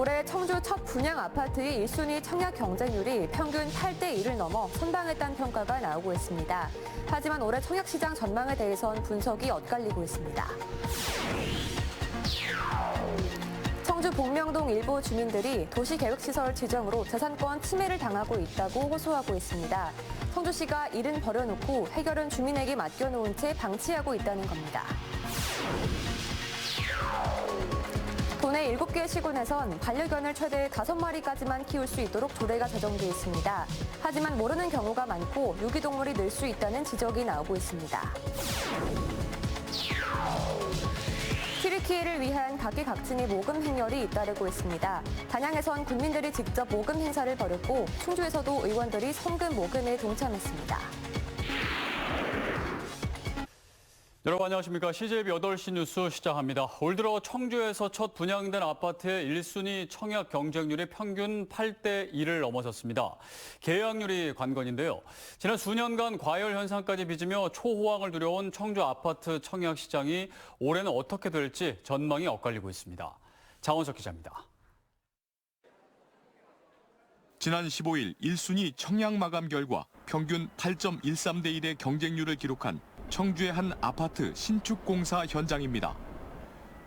올해 청주 첫 분양 아파트의 1순위 청약 경쟁률이 평균 8대1을 넘어 선방했다는 평가가 나오고 있습니다. 하지만 올해 청약시장 전망에 대해선 분석이 엇갈리고 있습니다. 청주 복명동 일부 주민들이 도시계획시설 지정으로 재산권 침해를 당하고 있다고 호소하고 있습니다. 청주시가 일은 버려놓고 해결은 주민에게 맡겨놓은 채 방치하고 있다는 겁니다. 도내 7개 시군에선 반려견을 최대 5마리까지만 키울 수 있도록 조례가 제정돼 있습니다. 하지만 모르는 경우가 많고 유기동물이 늘 수 있다는 지적이 나오고 있습니다. 튀르키예를 위한 각계각층의 모금 행렬이 잇따르고 있습니다. 단양에선 국민들이 직접 모금 행사를 벌였고 충주에서도 의원들이 성금 모금에 동참했습니다. 여러분 안녕하십니까. CJB 8시 뉴스 시작합니다. 올 들어 청주에서 첫 분양된 아파트의 1순위 청약 경쟁률이 평균 8대1을 넘어섰습니다. 계약률이 관건인데요. 지난 수년간 과열 현상까지 빚으며 초호황을 누려온 청주 아파트 청약 시장이 올해는 어떻게 될지 전망이 엇갈리고 있습니다. 장원석 기자입니다. 지난 15일 1순위 청약 마감 결과 평균 8.13대1의 경쟁률을 기록한 청주의 한 아파트 신축 공사 현장입니다.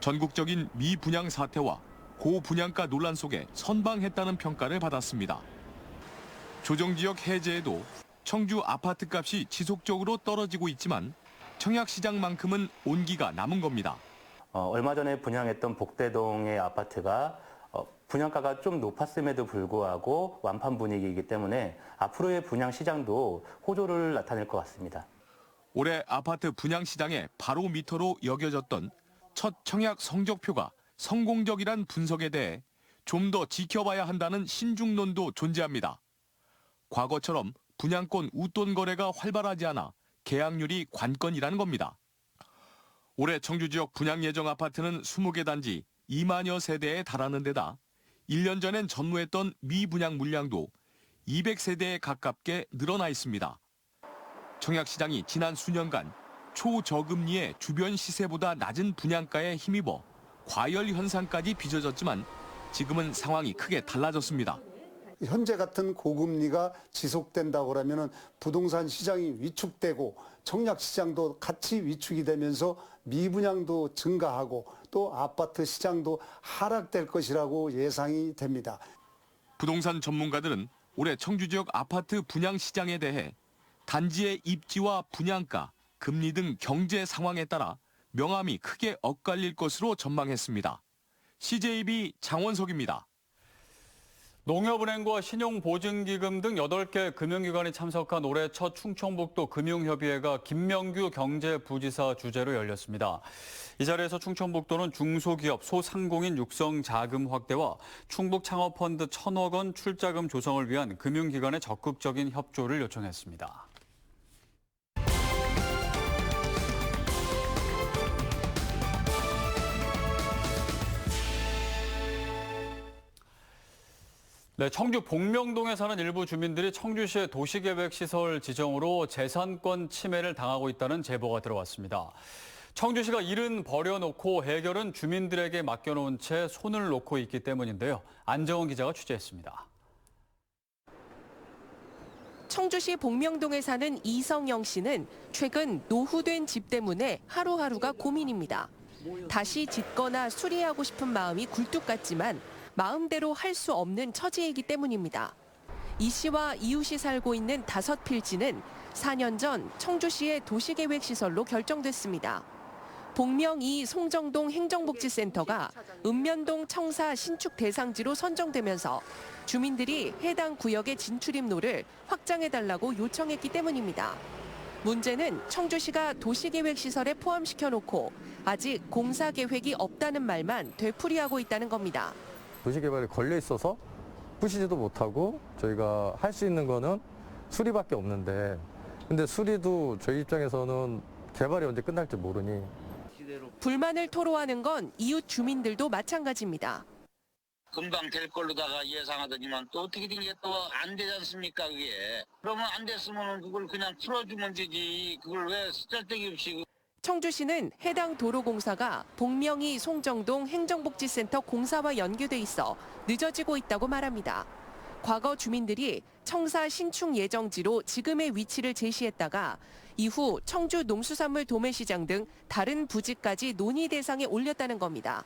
전국적인 미분양 사태와 고분양가 논란 속에 선방했다는 평가를 받았습니다. 조정지역 해제에도 청주 아파트값이 지속적으로 떨어지고 있지만 청약시장만큼은 온기가 남은 겁니다. 얼마 전에 분양했던 복대동의 아파트가 분양가가 좀 높았음에도 불구하고 완판 분위기이기 때문에 앞으로의 분양 시장도 호조를 나타낼 것 같습니다. 올해 아파트 분양 시장의 바로미터로 여겨졌던 첫 청약 성적표가 성공적이란 분석에 대해 좀 더 지켜봐야 한다는 신중론도 존재합니다. 과거처럼 분양권 웃돈 거래가 활발하지 않아 계약률이 관건이라는 겁니다. 올해 청주 지역 분양 예정 아파트는 20개 단지 2만여 세대에 달하는 데다 1년 전엔 전무했던 미분양 물량도 200세대에 가깝게 늘어나 있습니다. 청약시장이 지난 수년간 초저금리의 주변 시세보다 낮은 분양가에 힘입어 과열 현상까지 빚어졌지만 지금은 상황이 크게 달라졌습니다. 현재 같은 고금리가 지속된다고 하면 부동산 시장이 위축되고 청약 시장도 같이 위축이 되면서 미분양도 증가하고 또 아파트 시장도 하락될 것이라고 예상이 됩니다. 부동산 전문가들은 올해 청주 지역 아파트 분양 시장에 대해 단지의 입지와 분양가, 금리 등 경제 상황에 따라 명암이 크게 엇갈릴 것으로 전망했습니다. CJB 장원석입니다. 농협은행과 신용보증기금 등 8개 금융기관이 참석한 올해 첫 충청북도 금융협의회가 김명규 경제부지사 주재로 열렸습니다. 이 자리에서 충청북도는 중소기업, 소상공인 육성 자금 확대와 충북창업펀드 1,000억 원 출자금 조성을 위한 금융기관의 적극적인 협조를 요청했습니다. 네, 청주 복명동에 사는 일부 주민들이 청주시의 도시계획시설 지정으로 재산권 침해를 당하고 있다는 제보가 들어왔습니다. 청주시가 일은 버려놓고 해결은 주민들에게 맡겨놓은 채 손을 놓고 있기 때문인데요. 안정원 기자가 취재했습니다. 청주시 복명동에 사는 이성영 씨는 최근 노후된 집 때문에 하루하루가 고민입니다. 다시 짓거나 수리하고 싶은 마음이 굴뚝 같지만 마음대로 할 수 없는 처지이기 때문입니다. 이 씨와 이웃이 살고 있는 5필지는 4년 전 청주시의 도시계획시설로 결정됐습니다. 복명 2 송정동 행정복지센터가 읍면동 청사 신축 대상지로 선정되면서 주민들이 해당 구역의 진출입로를 확장해달라고 요청했기 때문입니다. 문제는 청주시가 도시계획시설에 포함시켜놓고 아직 공사 계획이 없다는 말만 되풀이하고 있다는 겁니다. 도시개발에 걸려 있어서 부시지도 못하고 저희가 할 수 있는 거는 수리밖에 없는데 근데 수리도 저희 입장에서는 개발이 언제 끝날지 모르니 불만을 토로하는 건 이웃 주민들도 마찬가지입니다. 금방 될 걸로다가 예상하더니만 또 어떻게 된 게 또 안 되지 않습니까 그게. 그러면 안 됐으면 그걸 그냥 풀어주면 되지. 그걸 왜 쓸데기 없이. 청주시는 해당 도로공사가 복명이 송정동 행정복지센터 공사와 연계돼 있어 늦어지고 있다고 말합니다. 과거 주민들이 청사 신축 예정지로 지금의 위치를 제시했다가 이후 청주 농수산물 도매시장 등 다른 부지까지 논의 대상에 올렸다는 겁니다.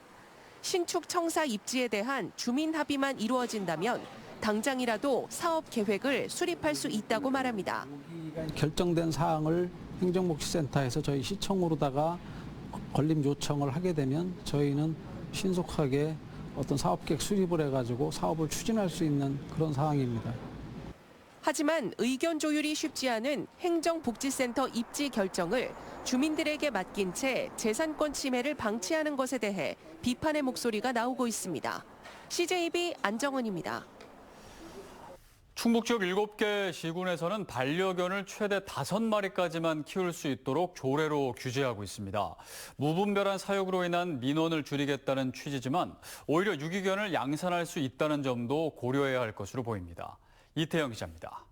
신축 청사 입지에 대한 주민 합의만 이루어진다면 당장이라도 사업 계획을 수립할 수 있다고 말합니다. 결정된 사항을 행정복지센터에서 저희 시청으로다가 건립 요청을 하게 되면 저희는 신속하게 어떤 사업계획 수립을 해가지고 사업을 추진할 수 있는 그런 상황입니다. 하지만 의견 조율이 쉽지 않은 행정복지센터 입지 결정을 주민들에게 맡긴 채 재산권 침해를 방치하는 것에 대해 비판의 목소리가 나오고 있습니다. CJB 안정은입니다. 충북 지역 7개 시군에서는 반려견을 최대 5마리까지만 키울 수 있도록 조례로 규제하고 있습니다. 무분별한 사육으로 인한 민원을 줄이겠다는 취지지만 오히려 유기견을 양산할 수 있다는 점도 고려해야 할 것으로 보입니다. 이태영 기자입니다.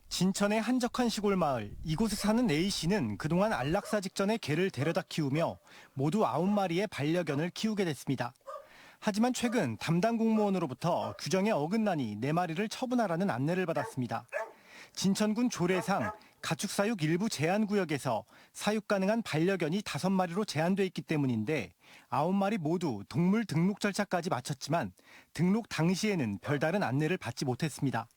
진천의 한적한 시골 마을, 이곳에 사는 A씨는 그동안 안락사 직전에 개를 데려다 키우며 모두 9마리의 반려견을 키우게 됐습니다. 하지만 최근 담당 공무원으로부터 규정에 어긋나니 4마리를 처분하라는 안내를 받았습니다. 진천군 조례상 가축사육 일부 제한구역에서 사육 가능한 반려견이 5마리로 제한돼 있기 때문인데 9마리 모두 동물 등록 절차까지 마쳤지만 등록 당시에는 별다른 안내를 받지 못했습니다.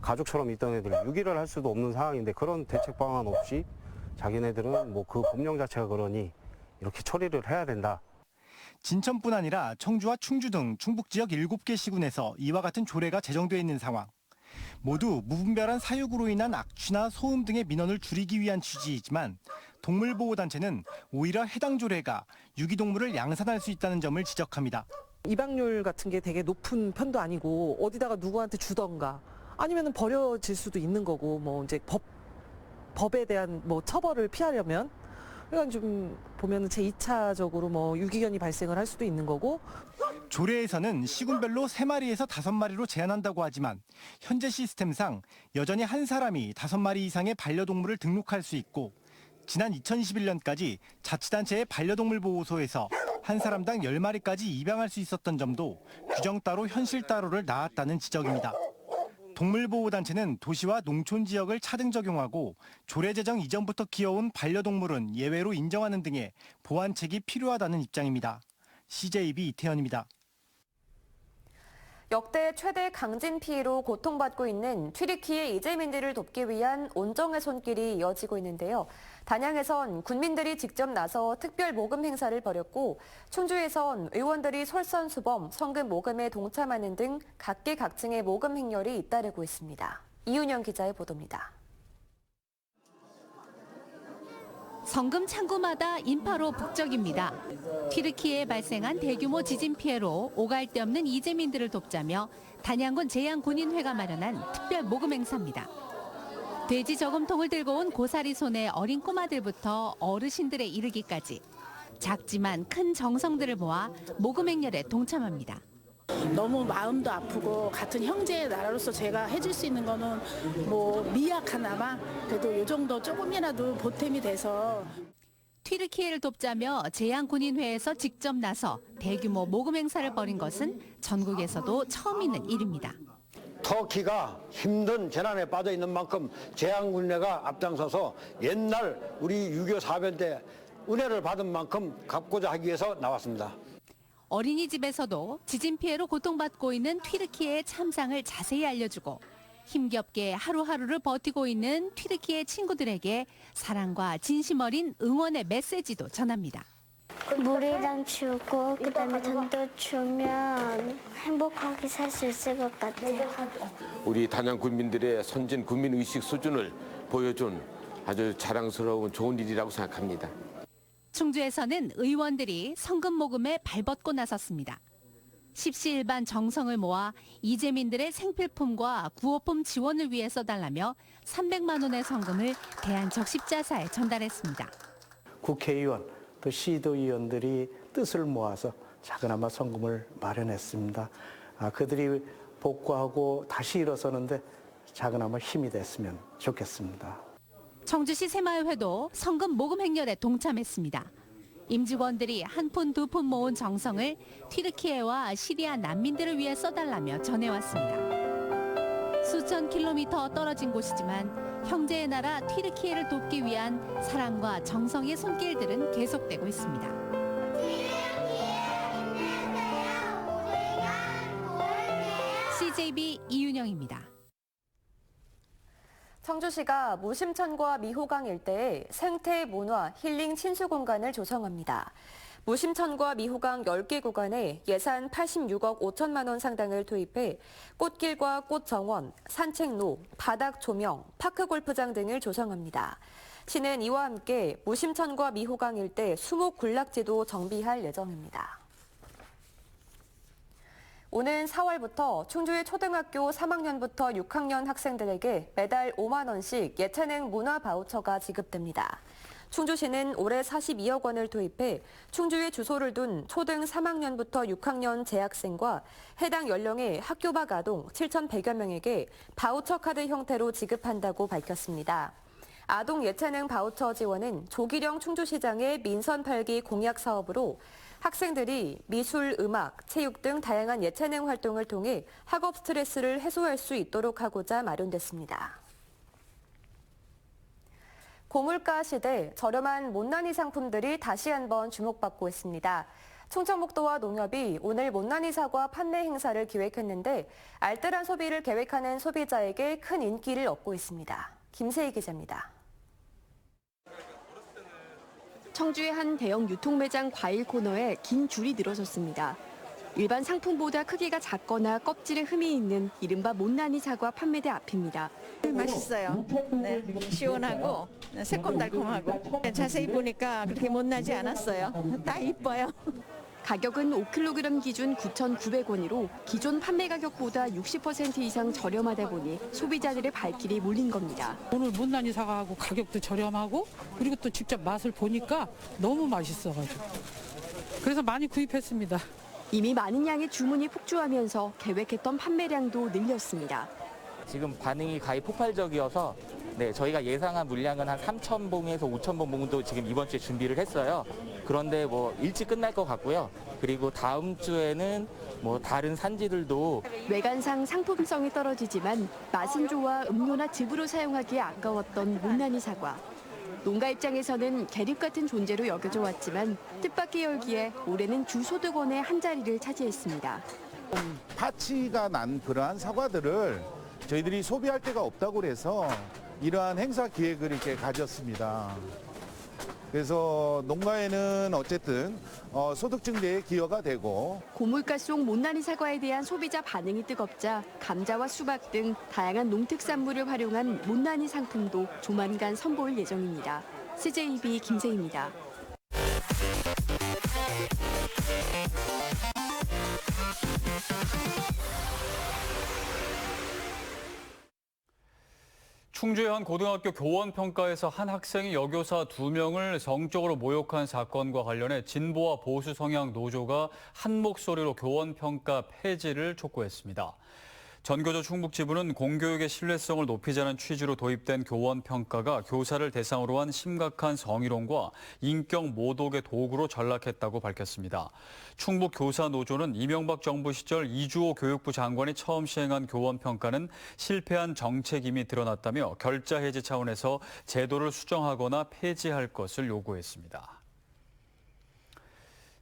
가족처럼 있던 애들 유기를 할 수도 없는 상황인데 그런 대책 방안 없이 자기네들은 뭐 그 법령 자체가 그러니 이렇게 처리를 해야 된다. 진천뿐 아니라 청주와 충주 등 충북 지역 7개 시군에서 이와 같은 조례가 제정돼 있는 상황. 모두 무분별한 사육으로 인한 악취나 소음 등의 민원을 줄이기 위한 취지이지만 동물보호단체는 오히려 해당 조례가 유기동물을 양산할 수 있다는 점을 지적합니다. 입양률 같은 게 되게 높은 편도 아니고 어디다가 누구한테 주던가 아니면 버려질 수도 있는 거고 뭐 이제 법에 대한 뭐 처벌을 피하려면 그러니까 좀 보면은 제2차적으로 뭐 유기견이 발생을 할 수도 있는 거고. 조례에서는 시군별로 3마리에서 5마리로 제한한다고 하지만 현재 시스템상 여전히 한 사람이 5마리 이상의 반려동물을 등록할 수 있고 지난 2021년까지 자치단체의 반려동물 보호소에서 한 사람당 10마리까지 입양할 수 있었던 점도 규정 따로 현실 따로를 낳았다는 지적입니다. 동물보호단체는 도시와 농촌 지역을 차등 적용하고 조례 제정 이전부터 키워온 반려동물은 예외로 인정하는 등의 보완책이 필요하다는 입장입니다. CJB 이태현입니다. 역대 최대 강진 피해로 고통받고 있는 튀르키예 이재민들을 돕기 위한 온정의 손길이 이어지고 있는데요. 단양에선 군민들이 직접 나서 특별 모금 행사를 벌였고 충주에선 의원들이 솔선수범, 성금 모금에 동참하는 등 각계각층의 모금 행렬이 잇따르고 있습니다. 이윤영 기자의 보도입니다. 성금 창구마다 인파로 북적입니다. 튀르키예에 발생한 대규모 지진 피해로 오갈 데 없는 이재민들을 돕자며 단양군 제양군인회가 마련한 특별 모금 행사입니다. 돼지 저금통을 들고 온 고사리 손의 어린 꼬마들부터 어르신들에 이르기까지 작지만 큰 정성들을 모아 모금 행렬에 동참합니다. 너무 마음도 아프고 같은 형제의 나라로서 제가 해줄 수 있는 거는 뭐 미약하나마 그래도 이 정도 조금이라도 보탬이 돼서. 튀르키예를 돕자며 제양군인회에서 직접 나서 대규모 모금 행사를 벌인 것은 전국에서도 처음 있는 일입니다. 터키가 힘든 재난에 빠져 있는 만큼 제양군인회가 앞장서서 옛날 우리 6.25 사변 때 은혜를 받은 만큼 갚고자 하기 위해서 나왔습니다. 어린이집에서도 지진 피해로 고통받고 있는 튀르키예의 참상을 자세히 알려주고 힘겹게 하루하루를 버티고 있는 튀르키예 친구들에게 사랑과 진심 어린 응원의 메시지도 전합니다. 물이랑 주고 그다음에 돈도 주면 행복하게 살 수 있을 것 같아요. 우리 단양 군민들의 선진 국민 의식 수준을 보여준 아주 자랑스러운 좋은 일이라고 생각합니다. 충주에서는 의원들이 성금 모금에 발벗고 나섰습니다. 십시일반 정성을 모아 이재민들의 생필품과 구호품 지원을 위해 써달라며 300만 원의 성금을 대한적십자사에 전달했습니다. 국회의원, 또 시도의원들이 뜻을 모아서 작은아마 성금을 마련했습니다. 그들이 복구하고 다시 일어서는데 작은아마 힘이 됐으면 좋겠습니다. 청주시 새마을회도 성금 모금 행렬에 동참했습니다. 임직원들이 한 푼 두 푼 모은 정성을 튀르키예와 시리아 난민들을 위해 써달라며 전해왔습니다. 수천 킬로미터 떨어진 곳이지만 형제의 나라 튀르키예를 돕기 위한 사랑과 정성의 손길들은 계속되고 있습니다. CJB 이윤영입니다. 청주시가 무심천과 미호강 일대에 생태, 문화, 힐링 친수 공간을 조성합니다. 무심천과 미호강 10개 구간에 예산 86억 5천만 원 상당을 투입해 꽃길과 꽃정원, 산책로, 바닥 조명, 파크 골프장 등을 조성합니다. 시는 이와 함께 무심천과 미호강 일대 수목 군락지도 정비할 예정입니다. 오는 4월부터 충주의 초등학교 3학년부터 6학년 학생들에게 매달 5만 원씩 예체능 문화 바우처가 지급됩니다. 충주시는 올해 42억 원을 투입해 충주에 주소를 둔 초등 3학년부터 6학년 재학생과 해당 연령의 학교 밖 아동 7,100여 명에게 바우처 카드 형태로 지급한다고 밝혔습니다. 아동 예체능 바우처 지원은 조기령 충주시장의 민선 8기 공약 사업으로 학생들이 미술, 음악, 체육 등 다양한 예체능 활동을 통해 학업 스트레스를 해소할 수 있도록 하고자 마련됐습니다. 고물가 시대 저렴한 못난이 상품들이 다시 한번 주목받고 있습니다. 충청북도와 농협이 오늘 못난이 사과 판매 행사를 기획했는데 알뜰한 소비를 계획하는 소비자에게 큰 인기를 얻고 있습니다. 김세희 기자입니다. 청주의 한 대형 유통매장 과일 코너에 긴 줄이 늘어섰습니다. 일반 상품보다 크기가 작거나 껍질에 흠이 있는 이른바 못난이 사과 판매대 앞입니다. 맛있어요. 네, 시원하고 새콤달콤하고 자세히 보니까 그렇게 못나지 않았어요. 다 이뻐요. 가격은 5kg 기준 9,900원으로 기존 판매 가격보다 60% 이상 저렴하다 보니 소비자들의 발길이 몰린 겁니다. 오늘 못난이 사과하고 가격도 저렴하고 그리고 또 직접 맛을 보니까 너무 맛있어가지고 그래서 많이 구입했습니다. 이미 많은 양의 주문이 폭주하면서 계획했던 판매량도 늘렸습니다. 지금 반응이 가히 폭발적이어서 저희가 예상한 물량은 한 3,000봉에서 5,000봉 정도 지금 이번 주에 준비를 했어요. 그런데 일찍 끝날 것 같고요. 그리고 다음 주에는 다른 산지들도 외관상 상품성이 떨어지지만 맛은 좋아 음료나 즙으로 사용하기에 아까웠던 못난이 사과. 농가 입장에서는 계립 같은 존재로 여겨져 왔지만 뜻밖의 열기에 올해는 주 소득원의 한 자리를 차지했습니다. 파치가 난 그러한 사과들을 저희들이 소비할 데가 없다고 그래서 이러한 행사 기획을 이렇게 가졌습니다. 그래서 농가에는 어쨌든 소득 증대에 기여가 되고 고물가 속 못난이 사과에 대한 소비자 반응이 뜨겁자 감자와 수박 등 다양한 농특산물을 활용한 못난이 상품도 조만간 선보일 예정입니다. CJB 김세희입니다. 충주의 한 고등학교 교원평가에서 한 학생이 여교사 2명을 성적으로 모욕한 사건과 관련해 진보와 보수 성향 노조가 한 목소리로 교원평가 폐지를 촉구했습니다. 전교조 충북지부는 공교육의 신뢰성을 높이자는 취지로 도입된 교원평가가 교사를 대상으로 한 심각한 성희롱과 인격 모독의 도구로 전락했다고 밝혔습니다. 충북교사노조는 이명박 정부 시절 이주호 교육부 장관이 처음 시행한 교원평가는 실패한 정책임이 드러났다며 결자 해지 차원에서 제도를 수정하거나 폐지할 것을 요구했습니다.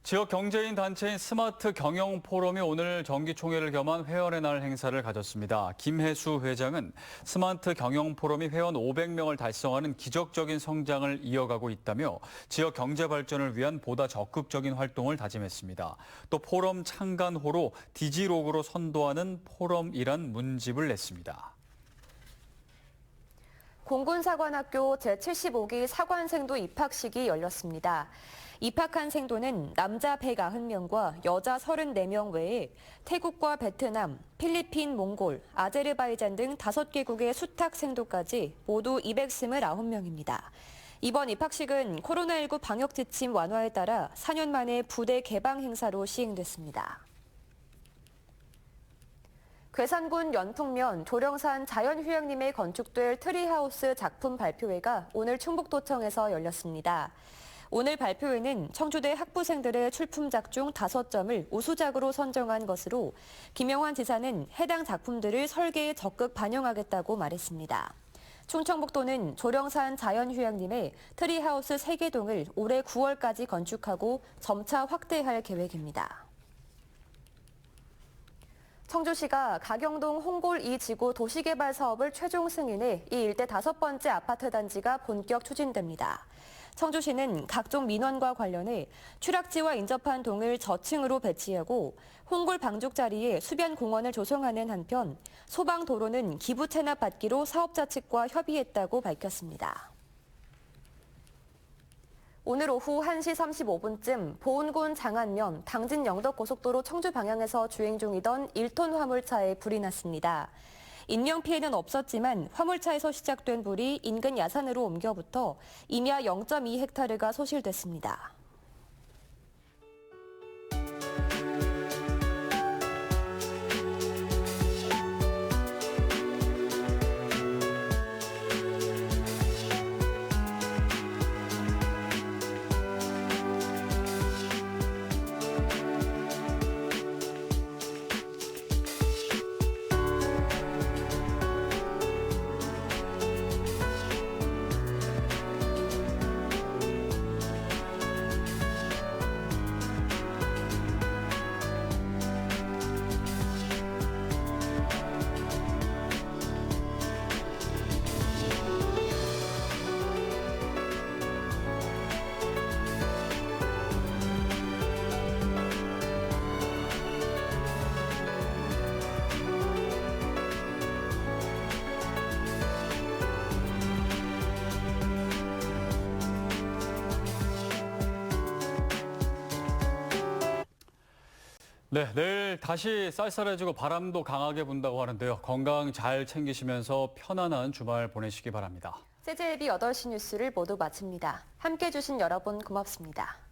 지역 경제인 단체인 스마트 경영 포럼이 오늘 정기총회를 겸한 회원의 날 행사를 가졌습니다. 김혜수 회장은 스마트 경영 포럼이 회원 500명을 달성하는 기적적인 성장을 이어가고 있다며 지역 경제 발전을 위한 보다 적극적인 활동을 다짐했습니다. 또 포럼 창간호로 디지록으로 선도하는 포럼이란 문집을 냈습니다. 공군사관학교 제75기 사관생도 입학식이 열렸습니다. 입학한 생도는 남자 190명과 여자 34명 외에 태국과 베트남, 필리핀, 몽골, 아제르바이잔 등 5개국의 수탁 생도까지 모두 229명입니다. 이번 입학식은 코로나19 방역 지침 완화에 따라 4년 만에 부대 개방 행사로 시행됐습니다. 괴산군 연풍면 조령산 자연휴양림에 건축될 트리하우스 작품 발표회가 오늘 충북도청에서 열렸습니다. 오늘 발표회는 청주대 학부생들의 출품작 중 5점을 우수작으로 선정한 것으로 김영환 지사는 해당 작품들을 설계에 적극 반영하겠다고 말했습니다. 충청북도는 조령산 자연휴양림에 트리하우스 3개 동을 올해 9월까지 건축하고 점차 확대할 계획입니다. 청주시가 가경동 홍골 2지구 도시개발 사업을 최종 승인해 이 일대 5번째 아파트 단지가 본격 추진됩니다. 청주시는 각종 민원과 관련해 추락지와 인접한 동을 저층으로 배치하고 홍골 방죽 자리에 수변 공원을 조성하는 한편 소방도로는 기부 체납 받기로 사업자 측과 협의했다고 밝혔습니다. 오늘 오후 1시 35분쯤 보은군 장안면 당진 영덕고속도로 청주 방향에서 주행 중이던 1톤 화물차에 불이 났습니다. 인명피해는 없었지만 화물차에서 시작된 불이 인근 야산으로 옮겨붙어 임야 0.2헥타르가 소실됐습니다. 네, 내일 다시 쌀쌀해지고 바람도 강하게 분다고 하는데요. 건강 잘 챙기시면서 편안한 주말 보내시기 바랍니다. CJB 8시 뉴스를 모두 마칩니다. 함께해 주신 여러분 고맙습니다.